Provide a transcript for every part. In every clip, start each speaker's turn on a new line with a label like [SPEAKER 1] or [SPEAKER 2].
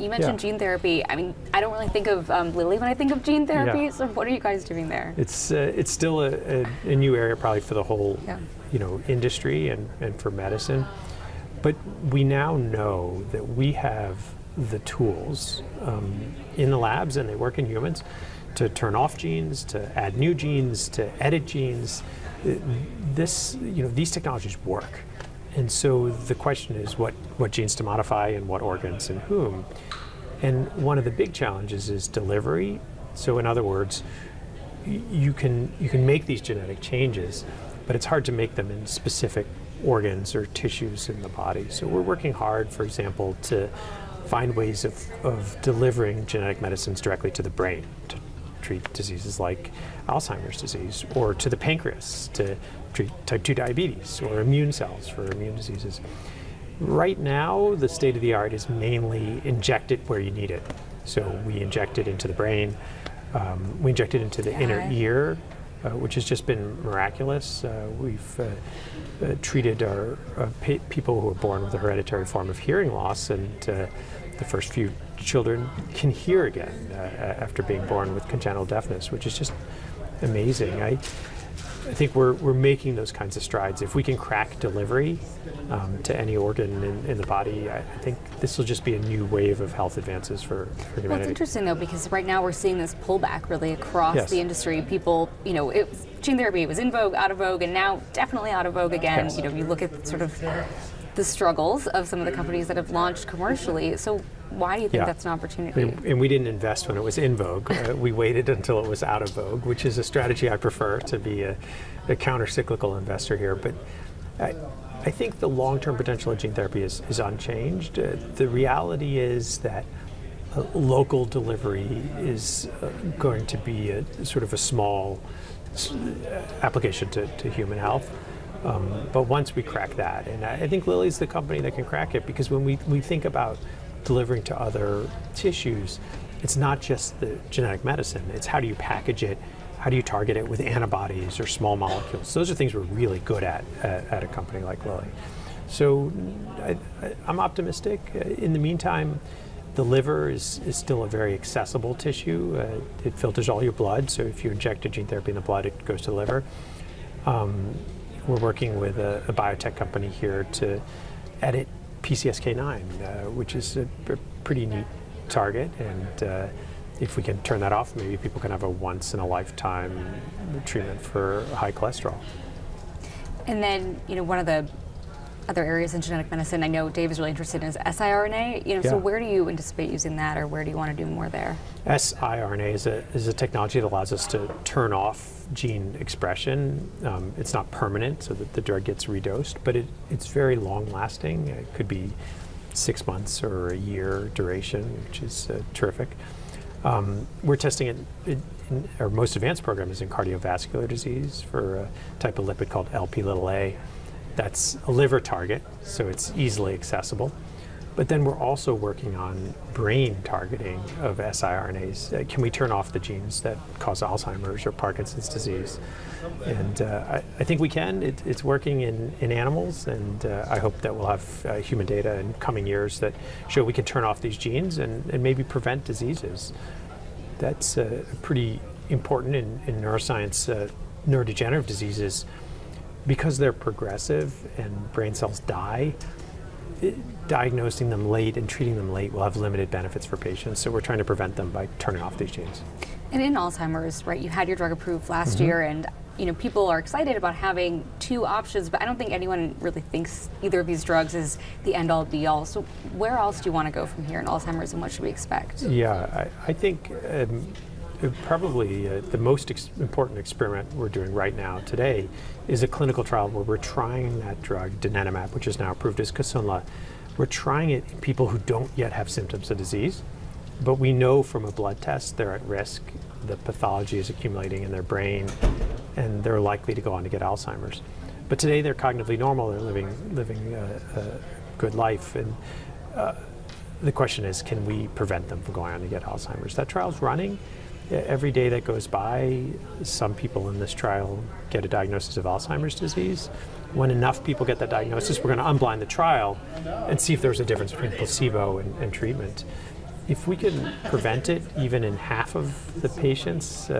[SPEAKER 1] You mentioned gene therapy. I mean, I don't really think of Lilly when I think of gene therapy. So what are you guys doing there?
[SPEAKER 2] It's still a new area probably for the whole industry and for medicine. But we now know that we have the tools in the labs, and they work in humans, to turn off genes, to add new genes, to edit genes. These technologies work. And so the question is what genes to modify and what organs and whom. And one of the big challenges is delivery. So in other words, you can make these genetic changes, but it's hard to make them in specific organs or tissues in the body. So we're working hard, for example, to find ways of delivering genetic medicines directly to the brain to treat diseases like Alzheimer's disease, or to the pancreas to treat type 2 diabetes, or immune cells for immune diseases. Right now, the state of the art is mainly inject it where you need it. So we inject it into the brain, we inject it into the inner ear, which has just been miraculous. We've treated our people who are born with a hereditary form of hearing loss, and the first few children can hear again after being born with congenital deafness, which is just amazing. I think we're making those kinds of strides. If we can crack delivery to any organ in the body, I think this will just be a new wave of health advances for humanity.
[SPEAKER 1] Well, it's interesting though, because right now we're seeing this pullback really across the industry. People, gene therapy was in vogue, out of vogue, and now definitely out of vogue again.
[SPEAKER 2] Yes.
[SPEAKER 1] You look at sort of the struggles of some of the companies that have launched commercially. So why do you think that's an opportunity?
[SPEAKER 2] And we didn't invest when it was in vogue. We waited until it was out of vogue, which is a strategy I prefer, to be a counter-cyclical investor here. But I think the long-term potential of gene therapy is unchanged. The reality is that local delivery is going to be a sort of a small application to human health. But once we crack that, and I think Lilly's the company that can crack it, because when we think about delivering to other tissues, it's not just the genetic medicine, it's how do you package it, how do you target it with antibodies or small molecules. Those are things we're really good at a company like Lilly. So I'm optimistic. In the meantime, the liver is still a very accessible tissue. It filters all your blood, so if you inject a gene therapy in the blood, it goes to the liver. We're working with a biotech company here to edit PCSK9, which is a pretty neat target, and if we can turn that off, maybe people can have a once-in-a-lifetime treatment for high cholesterol.
[SPEAKER 1] And then, one of the other areas in genetic medicine I know Dave is really interested in is siRNA. So where do you anticipate using that, or where do you want to do more there?
[SPEAKER 2] siRNA is a technology that allows us to turn off gene expression. It's not permanent, so that the drug gets redosed, but it's very long-lasting. It could be 6 months or a year duration, which is terrific. We're testing it our most advanced program is in cardiovascular disease for a type of lipid called Lp(a). That's a liver target, so it's easily accessible. But then we're also working on brain targeting of siRNAs. Can we turn off the genes that cause Alzheimer's or Parkinson's disease? And I think we can. It's working in animals, and I hope that we'll have human data in coming years that show we can turn off these genes and maybe prevent diseases. That's pretty important in neuroscience. Neurodegenerative diseases, because they're progressive and brain cells die, diagnosing them late and treating them late will have limited benefits for patients. So we're trying to prevent them by turning off these genes.
[SPEAKER 1] And in Alzheimer's, right, you had your drug approved last year, and people are excited about having two options, but I don't think anyone really thinks either of these drugs is the end-all, be-all. So where else do you want to go from here in Alzheimer's, and what should we expect?
[SPEAKER 2] Yeah, I think probably the most important experiment we're doing right now today is a clinical trial where we're trying that drug, donanemab, which is now approved as Kisunla. We're trying it in people who don't yet have symptoms of disease, but we know from a blood test they're at risk. The pathology is accumulating in their brain, and they're likely to go on to get Alzheimer's. But today they're cognitively normal, they're living a good life, and the question is, can we prevent them from going on to get Alzheimer's? That trial's running. Every day that goes by, some people in this trial get a diagnosis of Alzheimer's disease. When enough people get that diagnosis, we're going to unblind the trial and see if there's a difference between placebo and treatment. if we can prevent it even in half of the patients,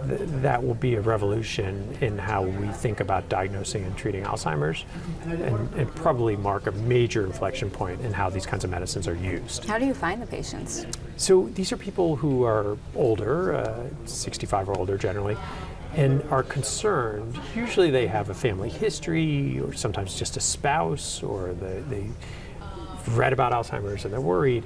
[SPEAKER 2] that will be a revolution in how we think about diagnosing and treating Alzheimer's, and probably mark a major inflection point in how these kinds of medicines are used.
[SPEAKER 1] How do you find the patients?
[SPEAKER 2] So these are people who are older, 65 or older generally, and are concerned. Usually they have a family history, or sometimes just a spouse, or they've read about Alzheimer's and they're worried.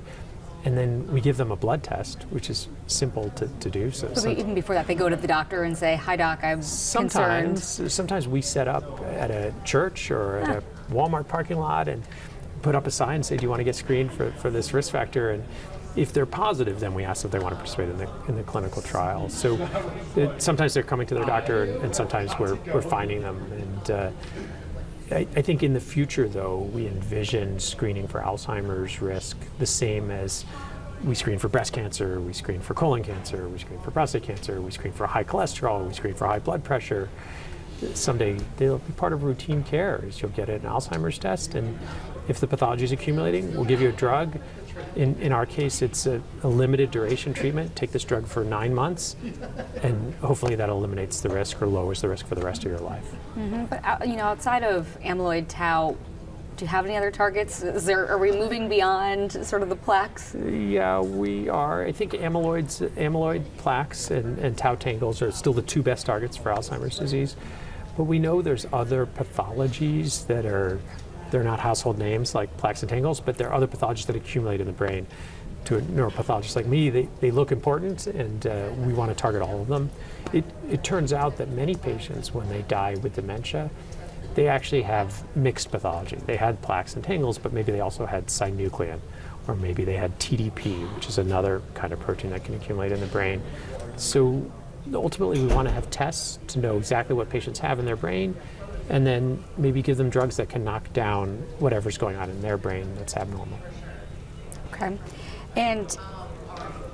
[SPEAKER 2] And then we give them a blood test, which is simple to do. So
[SPEAKER 1] even before that, they go to the doctor and say, "Hi, doc, I'm concerned."
[SPEAKER 2] Sometimes we set up at a church or at a Walmart parking lot and put up a sign and say, "Do you want to get screened for this risk factor?" And if they're positive, then we ask if they want to participate in the clinical trial. So sometimes they're coming to their doctor, and sometimes we're finding them. And I think in the future, though, we envision screening for Alzheimer's risk the same as we screen for breast cancer, we screen for colon cancer, we screen for prostate cancer, we screen for high cholesterol, we screen for high blood pressure. Someday they'll be part of routine care. You'll get an Alzheimer's test, and if the pathology is accumulating, we'll give you a drug. In our case, it's a limited duration treatment. Take this drug for 9 months, and hopefully that eliminates the risk or lowers the risk for the rest of your life.
[SPEAKER 1] Mm-hmm. But outside of amyloid, tau, do you have any other targets? Are we moving beyond sort of the plaques?
[SPEAKER 2] Yeah, we are. I think amyloid plaques and tau tangles are still the two best targets for Alzheimer's disease. But we know there's other pathologies that they're not household names like plaques and tangles, but there are other pathologies that accumulate in the brain. To a neuropathologist like me, they look important, and we want to target all of them. It turns out that many patients, when they die with dementia, they actually have mixed pathology. They had plaques and tangles, but maybe they also had synuclein, or maybe they had TDP, which is another kind of protein that can accumulate in the brain. So ultimately, we want to have tests to know exactly what patients have in their brain, and then maybe give them drugs that can knock down whatever's going on in their brain that's abnormal.
[SPEAKER 1] Okay. And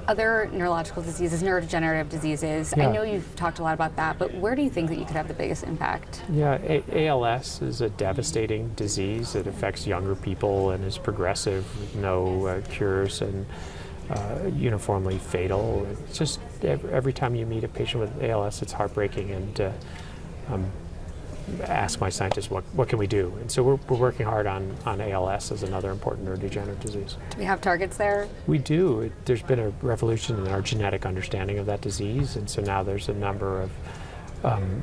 [SPEAKER 1] other neurological diseases, neurodegenerative diseases,
[SPEAKER 2] Yeah.
[SPEAKER 1] I know you've talked a lot about that, but where do you think that you could have the biggest impact?
[SPEAKER 2] Yeah, ALS is a devastating disease. It affects younger people and is progressive with no cures, and uniformly fatal. It's just every time you meet a patient with ALS, it's heartbreaking, and ask my scientists, what can we do? And so we're working hard on ALS as another important neurodegenerative disease.
[SPEAKER 1] Do we have targets there?
[SPEAKER 2] We do. There's been a revolution in our genetic understanding of that disease, and so now there's a number of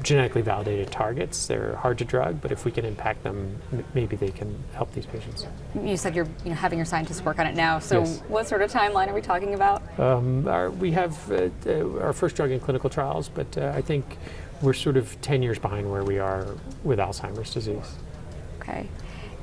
[SPEAKER 2] genetically validated targets. They're hard to drug, but if we can impact them, maybe they can help these patients.
[SPEAKER 1] You said you're having your scientists work on it now, so
[SPEAKER 2] Yes.
[SPEAKER 1] What sort of timeline are we talking about?
[SPEAKER 2] We have our first drug in clinical trials, but I think we're sort of 10 years behind where we are with Alzheimer's disease.
[SPEAKER 1] Okay.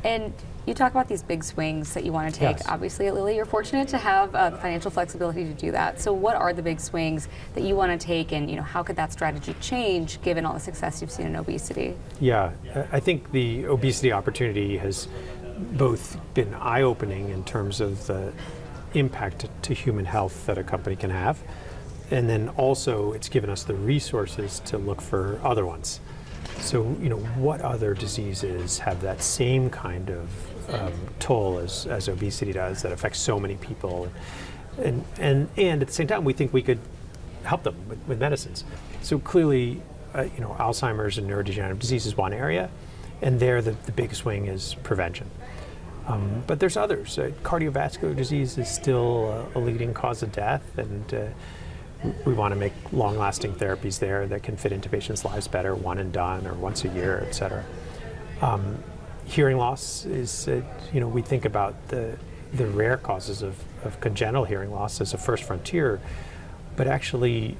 [SPEAKER 1] And you talk about these big swings that you want to take.
[SPEAKER 2] Yes.
[SPEAKER 1] Obviously at Lilly, you're fortunate to have the financial flexibility to do that. So what are the big swings that you want to take, and how could that strategy change given all the success you've seen in obesity?
[SPEAKER 2] Yeah, I think the obesity opportunity has both been eye-opening in terms of the impact to human health that a company can have, and then also it's given us the resources to look for other ones. So, what other diseases have that same kind of toll as obesity does, that affects so many people? And at the same time, we think we could help them with medicines. So clearly, Alzheimer's and neurodegenerative disease is one area, and there the big swing is prevention. But there's others. Cardiovascular disease is still a leading cause of death, and we want to make long-lasting therapies there that can fit into patients' lives better, one and done, or once a year, et cetera. Hearing loss is, we think about the rare causes of congenital hearing loss as a first frontier, but actually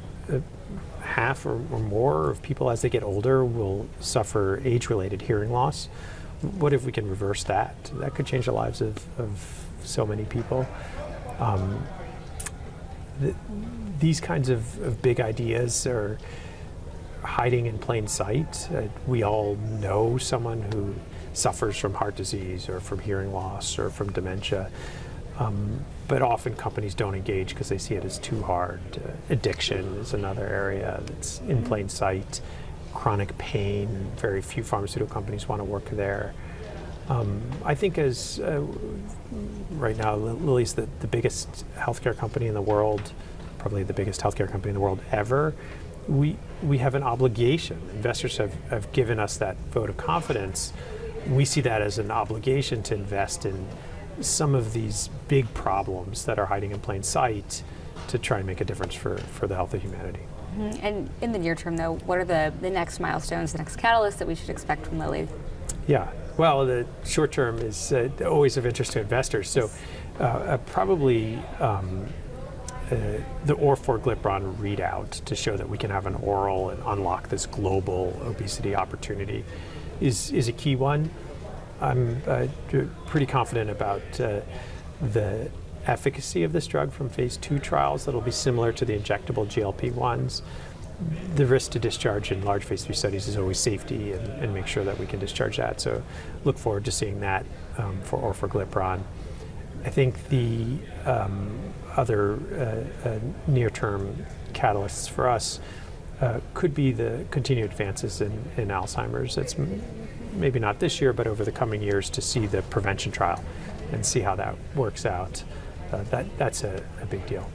[SPEAKER 2] half or more of people as they get older will suffer age-related hearing loss. What if we can reverse that? That could change the lives of so many people. These kinds of big ideas are hiding in plain sight. We all know someone who suffers from heart disease or from hearing loss or from dementia, but often companies don't engage because they see it as too hard. Addiction is another area that's in plain sight. Chronic pain, very few pharmaceutical companies want to work there. I think as right now, Lilly's the biggest healthcare company in the world, probably the biggest healthcare company in the world ever. We have an obligation. Investors have given us that vote of confidence. We see that as an obligation to invest in some of these big problems that are hiding in plain sight to try and make a difference for the health of humanity.
[SPEAKER 1] Mm-hmm. And in the near term, though, what are the next milestones, the next catalysts that we should expect from Lilly?
[SPEAKER 2] Yeah, well, the short term is always of interest to investors. So probably the orforglipron readout to show that we can have an oral and unlock this global obesity opportunity is a key one. I'm pretty confident about the efficacy of this drug from phase 2 trials that'll be similar to the injectable GLP-1s. The risk to discharge in large phase 3 studies is always safety and make sure that we can discharge that. So look forward to seeing that for orforglipron. I think the other near-term catalysts for us could be the continued advances in Alzheimer's. It's maybe not this year, but over the coming years to see the prevention trial and see how that works out. That's a big deal.